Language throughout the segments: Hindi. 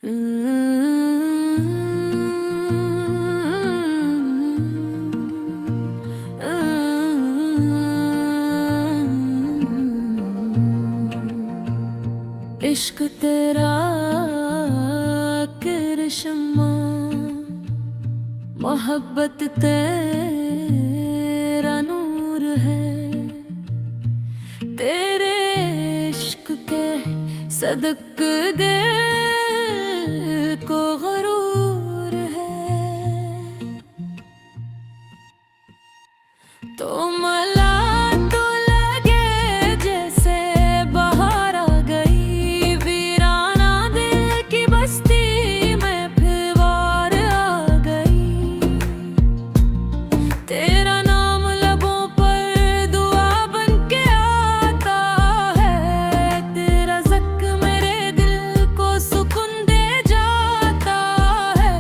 इश्क तेरा करिश्मा, मोहब्बत तेरा नूर है। तेरे इश्क के सदक़े को गरूर है। तो मला तो लगे जैसे बाहर आ गई, वीराना दिल की बस्ती में फिर बार आ गई। तेरा नाम लबों पर दुआ बन के आता है, तेरा ज़िक्र मेरे दिल को सुकून दे जाता है।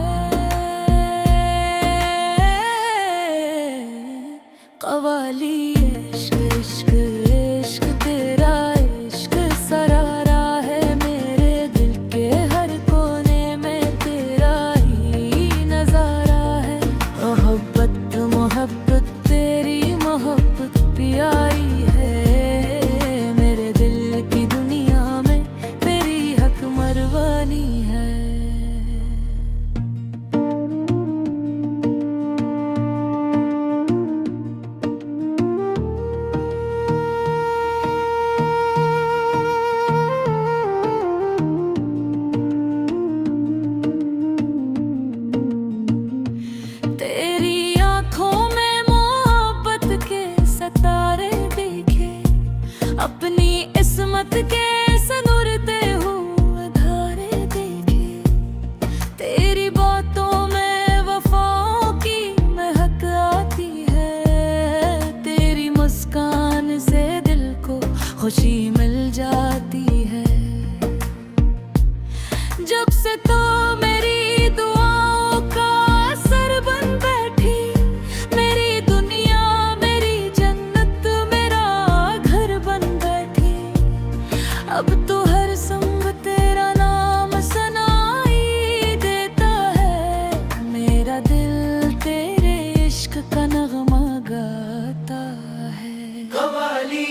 कवाली इश्क इश्क इश्क तेरा इश्क सरारा है, मेरे दिल के हर कोने में तेरा ही नजारा है। मोहब्बत मोहब्बत तेरी मोहब्बत प्यारी है, मेरे दिल की दुनिया में तेरी हक मरवानी है। तेरी आँखों में मोहब्बत के सितारे दिखे, अपनी इस्मत के सनुरते हुए धारे देखे। तेरी बातों में वफाओं की महक आती है, तेरी मुस्कान से दिल को खुशी मिल जाती है। जब से तो मेरी दुआओं का असर बन बैठी, मेरी दुनिया मेरी जन्नत मेरा घर बन बैठी। अब तो हर संग तेरा नाम सनाई देता है, मेरा दिल तेरे इश्क का नगमा गाता है। कवाली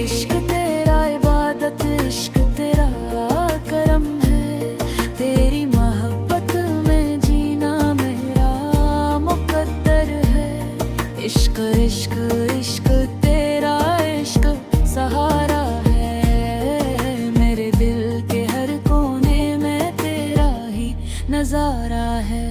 इश्क तेरा इबादत, इश्क तेरा करम है, तेरी मोहब्बत में जीना मेरा मुकद्दर है। इश्क इश्क इश्क तेरा इश्क सहारा है, मेरे दिल के हर कोने में तेरा ही नजारा है।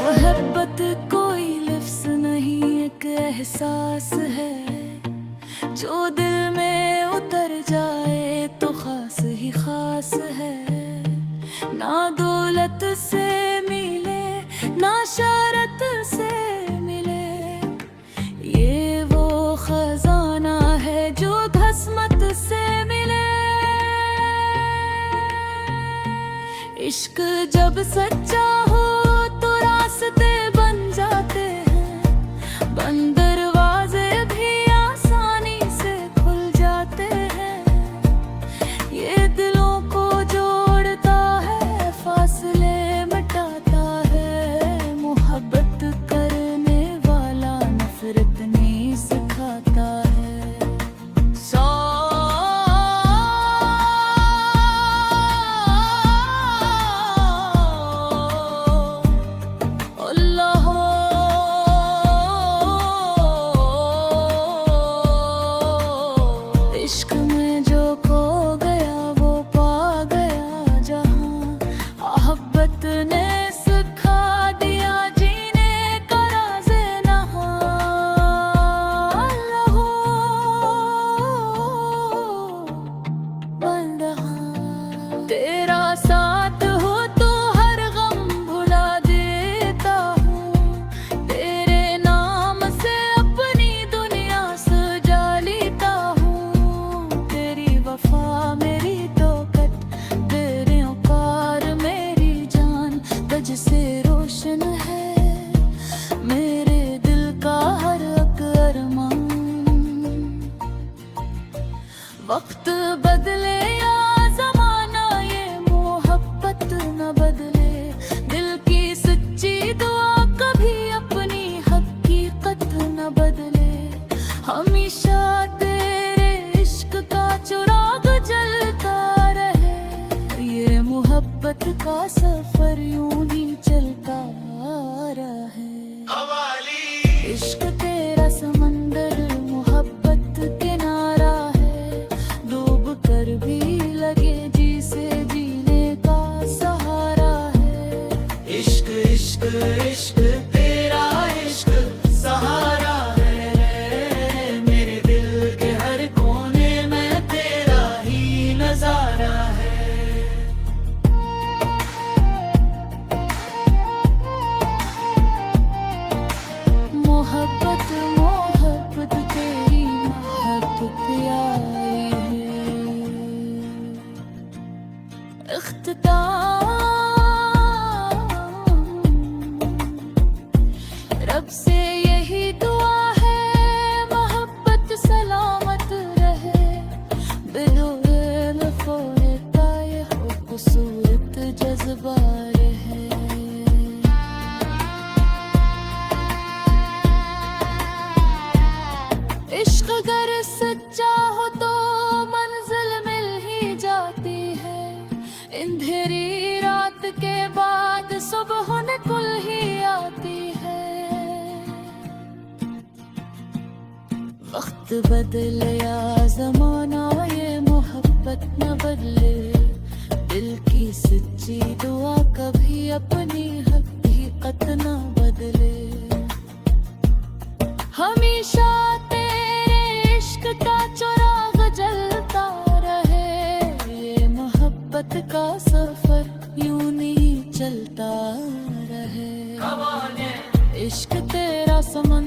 मोहब्बत कोई लफ्ज़ नहीं, एक एहसास है, जो दिल में उतर जाए तो खास ही खास है। ना दौलत से मिले ना शरत से मिले, ये वो खजाना है जो धस्मत से मिले। इश्क जब सच्चा हो तो रास्ते बन जाते हैं, बंद दरवाजे भी आसानी से खुल जाते हैं। ये दिलों को जोड़ता है, फासले मिटाता है, मोहब्बत करने वाला नफरत नहीं सिखाता है। सौ दुआ कभी अपनी हकीकत न बदले, हमेशा तेरे इश्क का चिराग जलता रहे। ये मोहब्बत का सफर यूं ही चलता रहे। इश्क तेरा समंदर मोहब्बत किनारा है, डूब कर भी लगे जी से जीने का सहारा है। इश्क इश्क इश्क तेरा इश्क सहारा है, मेरे दिल के हर कोने में तेरा ही नजारा है। मोहब्बत मोहब्बत तेरी मोहब्बत आई है। इख्तिताम रब से यही दुआ है, मोहब्बत सलामत रहे। बिदुल फोड़ता ये खूबसूरत जज्बा रहे। इश्क अगर सच्चा हो तो मंजिल मिल ही जाती है। अंधेरी रात के बाद सुबह निकल ही आती है। वक्त बदले या जमाना ये मोहब्बत न बदले। दिल की सच्ची दुआ कभी अपनी हकीकत न बदले। हमेशा तेरे इश्क का चिराग जलता रहे। ये मोहब्बत का सफर यूं नहीं चलता रहे। इश्क तेरा समंदर